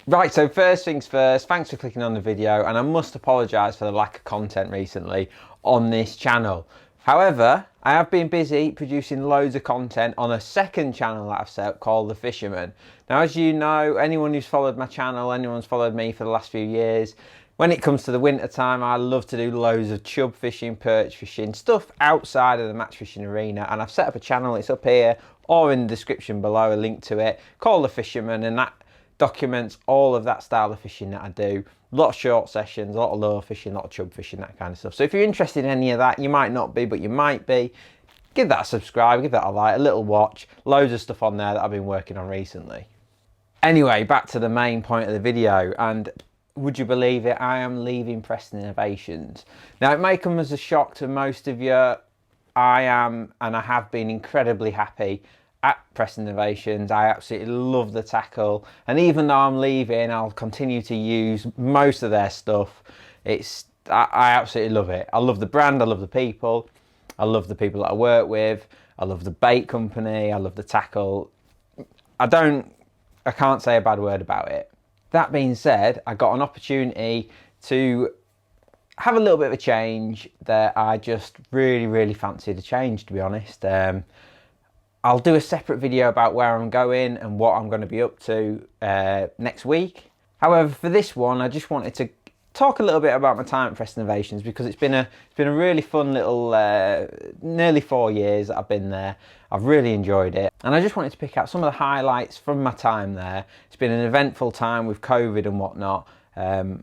Right, so first things first, thanks for clicking on the video, and I must apologise for the lack of content recently on this channel. However, I have been busy producing loads of content on a second channel that I've set up called The Fisherman. Now, as you know, anyone who's followed my channel, anyone who's followed me for the last few years, when it comes to the winter time, I love to do loads of chub fishing, perch fishing, stuff outside of the match fishing arena, and I've set up a channel, it's up here, or in the description below, a link to it, called The Fisherman, and that documents all of that style of fishing that I do. A lot of short sessions, a lot of lure fishing, a lot of chub fishing, that kind of stuff. So if you're interested in any of that, you might not be, but you might be, give that a subscribe, give that a like, a little watch. Loads of stuff on there that I've been working on recently. Anyway, back to the main point of the video, and would you believe it, I am leaving Preston Innovations. Now, it may come as a shock to most of you. I am, and I have been, incredibly happy at Preston Innovations. I absolutely love the tackle, and even though I'm leaving, I'll continue to use most of their stuff. I absolutely love it. I love the brand, I love the people, I love the people that I work with, I love the bait company, I love the tackle. I can't say a bad word about it. That being said, I got an opportunity to have a little bit of a change that I just really fancied a change, to be honest. I'll do a separate video about where I'm going and what I'm going to be up to next week. However, for this one, I just wanted to talk a little bit about my time at Preston Innovations, because it's been a really fun little nearly 4 years that I've been there. I've really enjoyed it, and I just wanted to pick out some of the highlights from my time there. It's been an eventful time with COVID and whatnot, and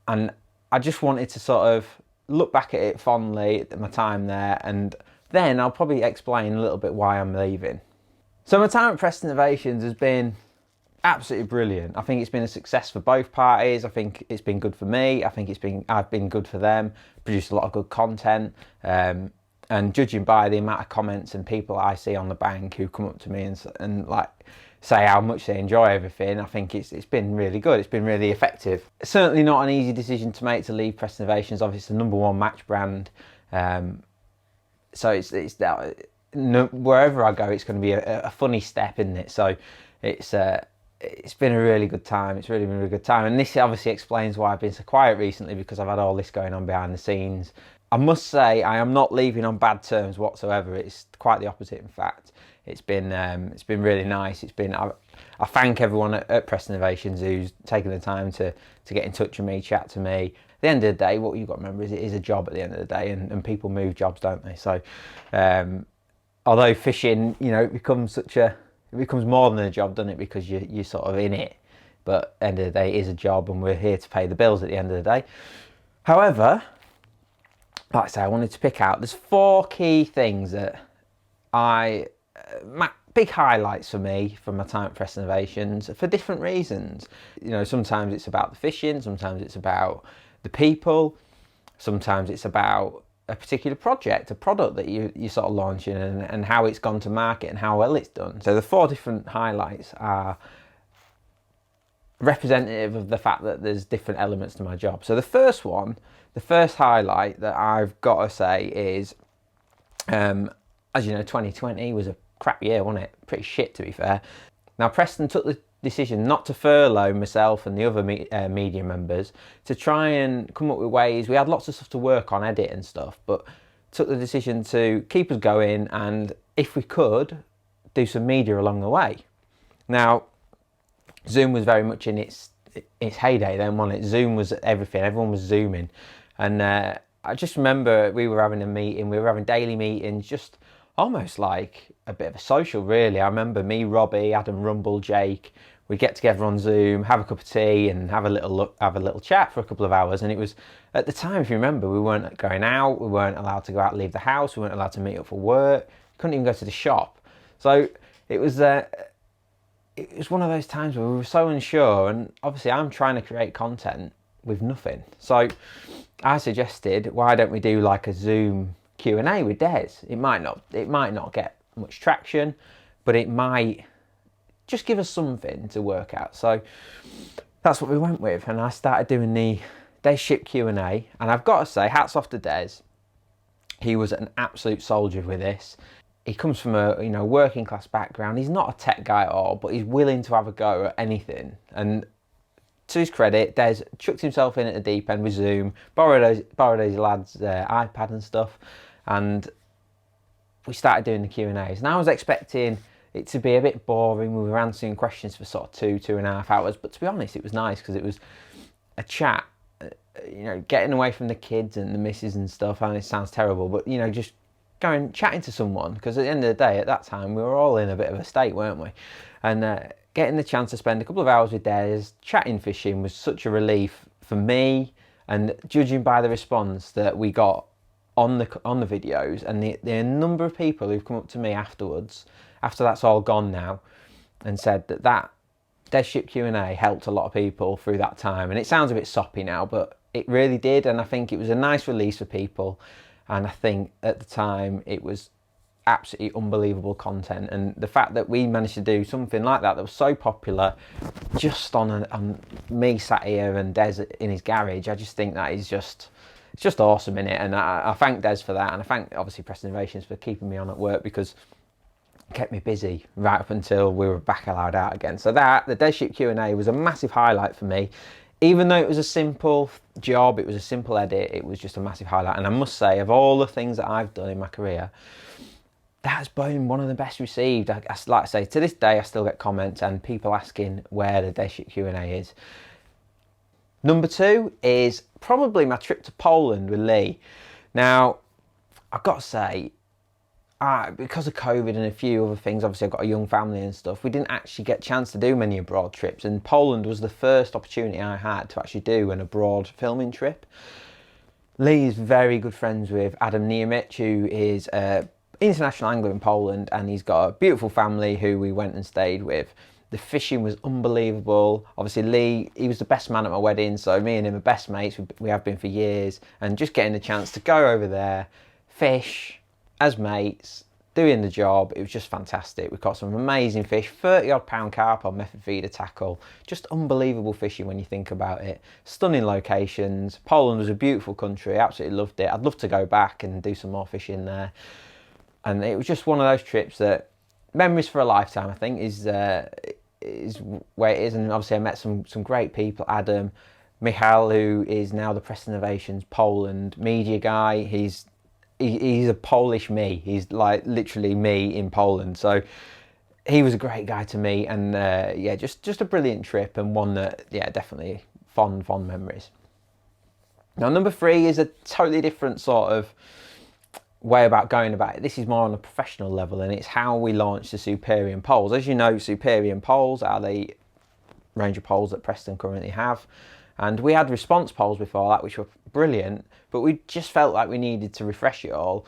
I just wanted to sort of look back at it fondly at my time there, and then I'll probably explain a little bit why I'm leaving. So my time at Preston Innovations has been absolutely brilliant. I think it's been a success for both parties. I think it's been good for me. I think I've been good for them. Produced a lot of good content. And judging by the amount of comments and people I see on the bank who come up to me and like say how much they enjoy everything, I think it's been really good. It's been really effective. It's certainly not an easy decision to make to leave Preston Innovations. Obviously, it's the #1 match brand. So it's wherever I go, it's going to be a funny step, isn't it? So it's been a really good time. It's really been a really good time. And this obviously explains why I've been so quiet recently, because I've had all this going on behind the scenes. I must say, I am not leaving on bad terms whatsoever. It's quite the opposite, in fact. It's been really nice. I thank everyone at Preston Innovations who's taken the time to get in touch with me, chat to me. At the end of the day, what you've got to remember is it is a job at the end of the day, and people move jobs, don't they? So although fishing, you know, it becomes more than a job, doesn't it? Because you're sort of in it. But at the end of the day, it is a job, and we're here to pay the bills at the end of the day. However, like I say, I wanted to pick out, there's 4 key things that big highlights for me from my time at Preston Innovations for different reasons. You know, sometimes it's about the fishing, sometimes it's about the people, sometimes it's about a particular project, a product that you're sort of launching, and how it's gone to market and how well it's done. So the 4 different highlights are representative of the fact that there's different elements to my job. So the first highlight that I've got to say is, as you know, 2020 was a crap year, wasn't it? Pretty shit, to be fair. Now, Preston took the decision not to furlough myself and the other media members, to try and come up with ways. We had lots of stuff to work on, edit and stuff, but took the decision to keep us going, and if we could, do some media along the way. Now, Zoom was very much in its heyday then, wasn't it? Zoom was everything. Everyone was Zooming. And I just remember we were having a meeting. We were having daily meetings, just almost like a bit of a social, really. I remember me, Robbie, Adam Rumble, Jake, we'd get together on Zoom, have a cup of tea and have a little chat for a couple of hours. And it was, at the time, if you remember, we weren't going out. We weren't allowed to go out and leave the house. We weren't allowed to meet up for work. Couldn't even go to the shop. So it was one of those times where we were so unsure, and obviously I'm trying to create content with nothing. So I suggested, why don't we do like a Zoom Q&A with Des? It might not get much traction, but it might just give us something to work out. So that's what we went with, and I started doing the Des Ship Q&A, and I've got to say, hats off to Des. He was an absolute soldier with this. He comes from a working class background. He's not a tech guy at all, but he's willing to have a go at anything. And to his credit, Des chucked himself in at the deep end with Zoom, borrowed his lad's iPad and stuff, and we started doing the Q&As. And I was expecting it to be a bit boring. We were answering questions for sort of 2.5 hours, but to be honest, it was nice because it was a chat, getting away from the kids and the missus and stuff. And it sounds terrible, but just going chatting to someone, because at the end of the day, at that time, we were all in a bit of a state, weren't we? And getting the chance to spend a couple of hours with Des chatting fishing was such a relief for me. And judging by the response that we got on the videos, and the number of people who've come up to me afterwards, after that's all gone now, and said that Des Ship Q&A helped a lot of people through that time. And it sounds a bit soppy now, but it really did. And I think it was a nice release for people. And I think at the time it was absolutely unbelievable content. And the fact that we managed to do something like that was so popular, just on me sat here and Des in his garage, I just think that is it's just awesome in it. And I thank Des for that. And I thank obviously Preston Innovations for keeping me on at work, because it kept me busy right up until we were back allowed out again. So the Des Ship Q&A was a massive highlight for me. Even though it was a simple job, it was a simple edit, it was just a massive highlight. And I must say, of all the things that I've done in my career, that's been one of the best received. Like I say, to this day, I still get comments and people asking where the Des Ship Q&A is. Number 2 is probably my trip to Poland with Lee. Now, I've got to say, because of COVID and a few other things, obviously I've got a young family and stuff, we didn't actually get a chance to do many abroad trips, and Poland was the first opportunity I had to actually do an abroad filming trip. Lee is very good friends with Adam Niemiec, who is an international angler in Poland, and he's got a beautiful family who we went and stayed with. The fishing was unbelievable. Obviously Lee, he was the best man at my wedding, so me and him are best mates, we have been for years, and just getting the chance to go over there, fish, as mates, doing the job, it was just fantastic. We caught some amazing fish, 30 odd pound carp on method feeder tackle, just unbelievable fishing when you think about it. Stunning locations. Poland was a beautiful country, absolutely loved it. I'd love to go back and do some more fishing there. And it was just one of those trips that, memories for a lifetime, I think, is where it is. And obviously I met some great people. Adam, Michal, who is now the Preston Innovations Poland media guy, he's a Polish me. He's like literally me in Poland. So he was a great guy to meet, and yeah, just a brilliant trip, and one that, yeah, definitely fond memories. Now, number 3 is a totally different sort of way about going about it. This is more on a professional level, and it's how we launched the Superior poles. As you know, Superior poles are the range of poles that Preston currently have. And we had response poles before that, which were brilliant, but we just felt like we needed to refresh it all,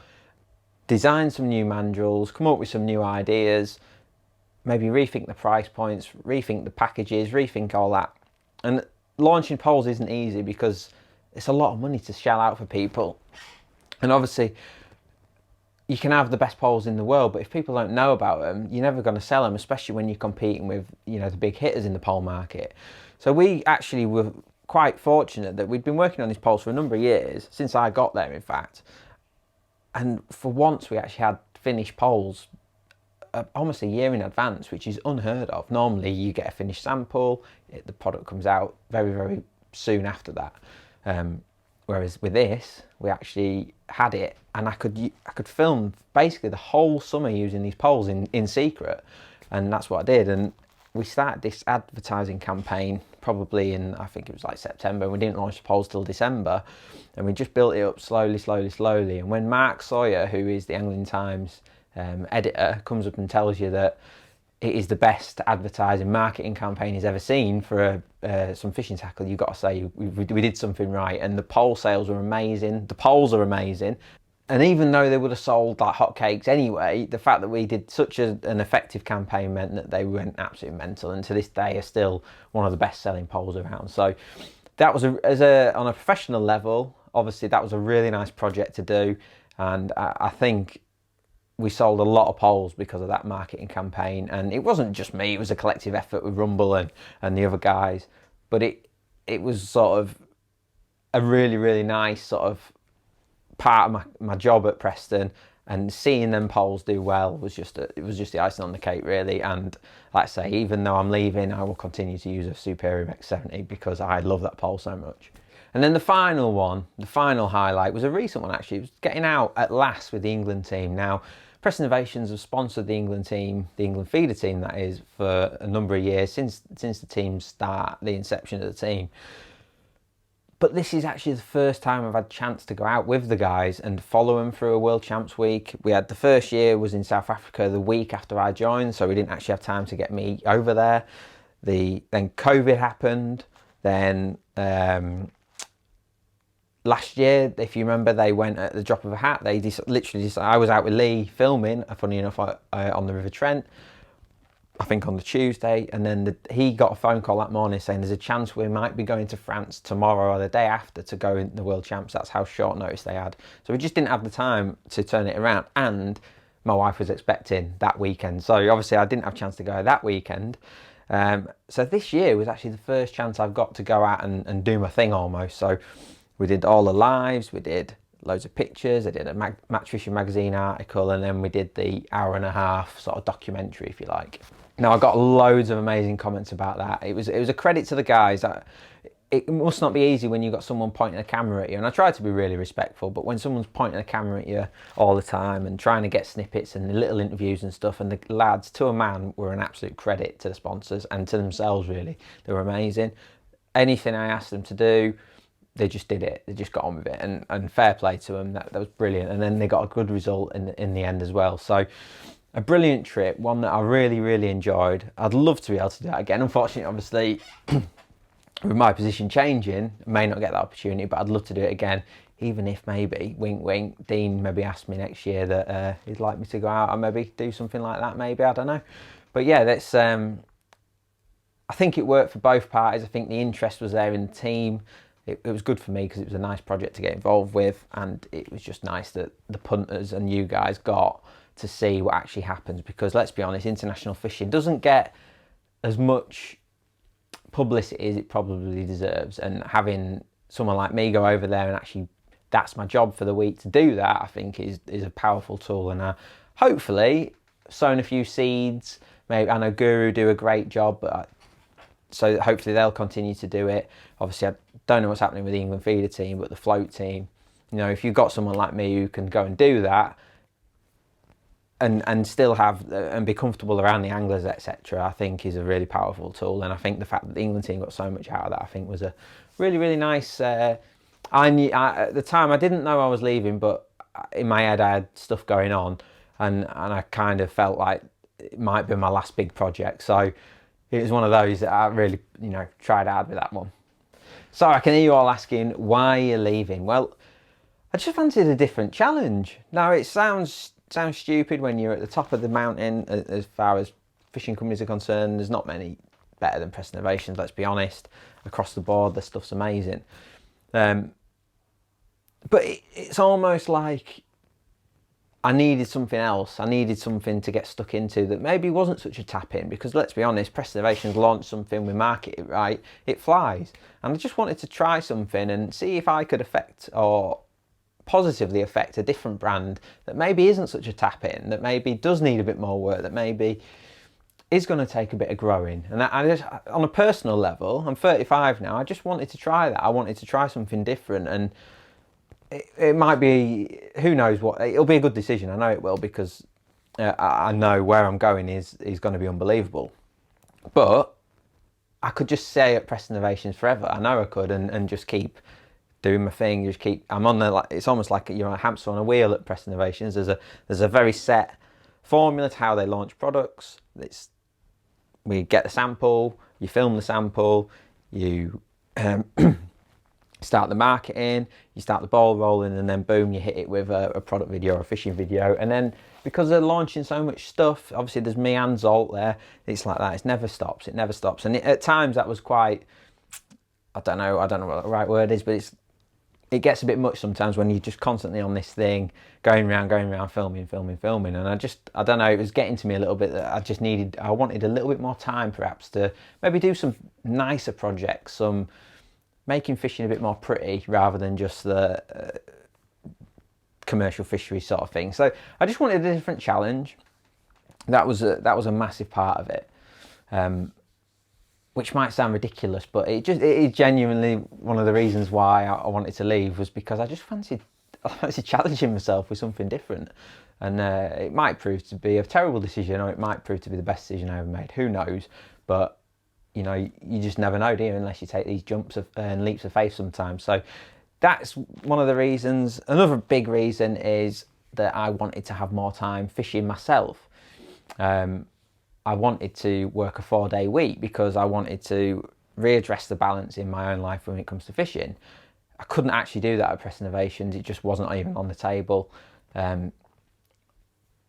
design some new mandrels, come up with some new ideas, maybe rethink the price points, rethink the packages, rethink all that. And launching poles isn't easy because it's a lot of money to shell out for people. And obviously, you can have the best poles in the world, but if people don't know about them, you're never going to sell them, especially when you're competing with, the big hitters in the pole market. So we actually were quite fortunate that we'd been working on these poles for a number of years, since I got there in fact, and for once we actually had finished poles almost a year in advance, which is unheard of. Normally you get a finished sample, the product comes out very, very soon after that, whereas with this we actually had it, and I could film basically the whole summer using these poles in secret, and that's what I did. And we started this advertising campaign probably in, I think it was like September, and we didn't launch the poles till December, and we just built it up slowly. And when Mark Sawyer, who is the Angling Times editor, comes up and tells you that it is the best advertising marketing campaign he's ever seen for some fishing tackle, you've got to say we did something right. And the pole sales were amazing, the poles are amazing. And even though they would have sold like hotcakes anyway, the fact that we did such an effective campaign meant that they went absolutely mental, and to this day are still one of the best selling poles around. So that was on a professional level, obviously that was a really nice project to do, and I think we sold a lot of poles because of that marketing campaign. And it wasn't just me, it was a collective effort with Rumble and the other guys, but it was sort of a really, really nice sort of part of my job at Preston, and seeing them poles do well was just it was just the icing on the cake, really. And like I say, even though I'm leaving, I will continue to use a Supera X70 because I love that pole so much. And then the final one, the final highlight, was a recent one actually. It was getting out at last with the England team. Now, Preston Innovations have sponsored the England team, the England feeder team that is, for a number of years, since the team start, the inception of the team. But this is actually the first time I've had a chance to go out with the guys and follow them through a World Champs week. We had the first year was in South Africa the week after I joined, so we didn't actually have time to get me over there. Then COVID happened. Then last year, if you remember, they went at the drop of a hat. They literally I was out with Lee filming, funny enough, on the River Trent, I think on the Tuesday, and then he got a phone call that morning saying there's a chance we might be going to France tomorrow or the day after to go in the World Champs. That's how short notice they had. So we just didn't have the time to turn it around, and my wife was expecting that weekend. So obviously I didn't have a chance to go that weekend. So this year was actually the first chance I've got to go out and do my thing almost. So we did all the lives, we did loads of pictures, I did a Match Fishing magazine article, and then we did the hour-and-a-half sort of documentary, if you like. Now, I got loads of amazing comments about that. It was a credit to the guys. It must not be easy when you've got someone pointing a camera at you, and I try to be really respectful, but when someone's pointing a camera at you all the time and trying to get snippets and little interviews and stuff, and the lads, to a man, were an absolute credit to the sponsors and to themselves, really. They were amazing. Anything I asked them to do, they just did it. They just got on with it, and fair play to them. That was brilliant, and then they got a good result in the end as well. So a brilliant trip, one that I really, really enjoyed. I'd love to be able to do that again. Unfortunately, obviously, with my position changing, I may not get that opportunity, but I'd love to do it again, even if maybe, wink, wink, Dean maybe asked me next year that he'd like me to go out and maybe do something like that, maybe, I don't know. But yeah, that's. I think it worked for both parties. I think the interest was there in the team. It was good for me because it was a nice project to get involved with, and it was just nice that the punters and you guys got to see what actually happens, because let's be honest, international fishing doesn't get as much publicity as it probably deserves, and having someone like me go over there and actually that's my job for the week to do that, I think is a powerful tool. And hopefully sown a few seeds. Maybe I know Guru do a great job, but so hopefully they'll continue to do it. Obviously I don't know what's happening with the England feeder team, but the float team, you know, if you've got someone like me who can go and do that and still have and be comfortable around the anglers, etc., I think is a really powerful tool. And I think the fact that the England team got so much out of that, I think was a really, really nice. At the time I didn't know I was leaving, but in my head I had stuff going on, and I kind of felt like it might be my last big project. So it was one of those that I really, you know, tried hard with that one. So I can hear you all asking, why are you leaving? Well, I just fancied a different challenge. Now, it sounds stupid when you're at the top of the mountain as far as fishing companies are concerned. There's not many better than Preston Innovations, let's be honest. Across the board, the stuff's amazing. But it's almost like I needed something else. I needed something to get stuck into that maybe wasn't such a tap in, because let's be honest, Preston Innovations launched something, we market it right, it flies. And I just wanted to try something and see if I could affect or positively affect a different brand that maybe isn't such a tap in, that maybe does need a bit more work, that maybe is going to take a bit of growing. And I just, on a personal level, I'm 35 now, I just wanted to try that. I wanted to try something different, and it might be, who knows what, it'll be a good decision, I know it will, because I know where I'm going is going to be unbelievable. But I could just stay at Preston Innovations forever, I know I could, and just keep doing my thing, just keep, I'm on the, like, it's almost like you're a hamster on a wheel at Preston Innovations. There's a very set formula to how they launch products. We get the sample, you film the sample, you start the marketing, you start the ball rolling, and then boom, you hit it with a product video or a fishing video. And then because they're launching so much stuff, obviously there's me and Zolt there, it's like that, it never stops. And at times that was quite, I don't know what the right word is, but it gets a bit much sometimes when you're just constantly on this thing, going around, filming. And I don't know, it was getting to me a little bit that I wanted a little bit more time perhaps to maybe do some nicer projects, some making fishing a bit more pretty rather than just the commercial fishery sort of thing. So I just wanted a different challenge. That was a massive part of it. Which might sound ridiculous, but it is genuinely one of the reasons why I wanted to leave, was because I just fancied challenging myself with something different. And it might prove to be a terrible decision, or it might prove to be the best decision I ever made. Who knows? But you know, you just never know, do you? Unless you take these jumps and leaps of faith sometimes. So that's one of the reasons. Another big reason is that I wanted to have more time fishing myself. I wanted to work a 4-day week because I wanted to readdress the balance in my own life when it comes to fishing. I couldn't actually do that at Preston Innovations. It just wasn't even on the table.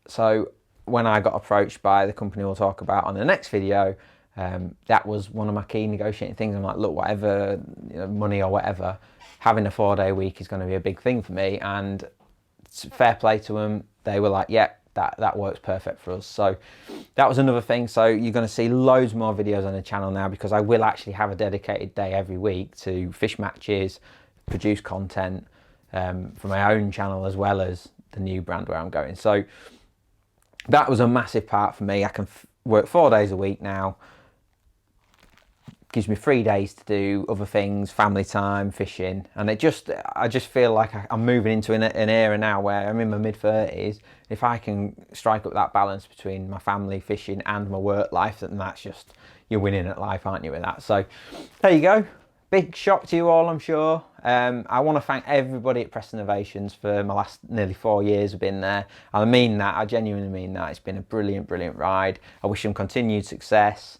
So when I got approached by the company we'll talk about on the next video, that was one of my key negotiating things. I'm like, look, whatever, you know, money or whatever, having a 4-day week is going to be a big thing for me. And fair play to them. They were like, yeah, that works perfect for us. So that was another thing. So you're going to see loads more videos on the channel now, because I will actually have a dedicated day every week to fish matches, produce content for my own channel as well as the new brand where I'm going. So that was a massive part for me. I can work 4 days a week now. Gives me 3 days to do other things, family time, fishing, and I just feel like I'm moving into an era now where I'm in my mid-30s. If I can strike up that balance between my family, fishing, and my work life, then that's just, you're winning at life, aren't you, with that? So there you go. Big shock to you all, I'm sure. I want to thank everybody at Preston Innovations for my last nearly 4 years of being there. And I mean that, I genuinely mean that. It's been a brilliant, brilliant ride. I wish them continued success.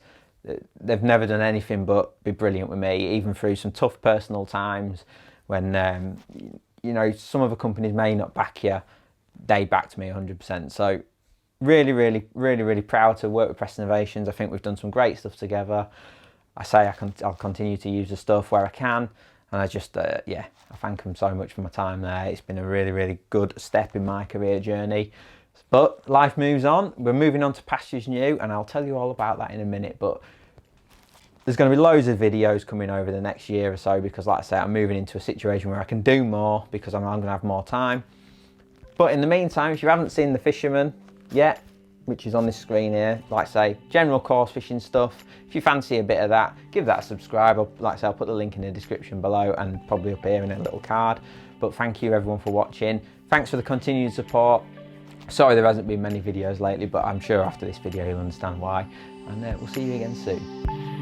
They've never done anything but be brilliant with me, even through some tough personal times when, you know, some other companies may not back you. They backed me 100%. So really, really, really, really proud to work with Preston Innovations. I think we've done some great stuff together. I say I'll continue to use the stuff where I can. And I just, yeah, I thank them so much for my time there. It's been a really, really good step in my career journey. But life moves on. We're moving on to pastures new, and I'll tell you all about that in a minute. But there's going to be loads of videos coming over the next year or so, because like I say, I'm moving into a situation where I can do more because I'm going to have more time. But in the meantime, if you haven't seen The Fisherman yet, which is on this screen here, like I say, general course fishing stuff. If you fancy a bit of that, give that a subscribe. Like I say, I'll put the link in the description below and probably up here in a little card. But thank you everyone for watching. Thanks for the continued support. Sorry there hasn't been many videos lately, but I'm sure after this video you'll understand why. And we'll see you again soon.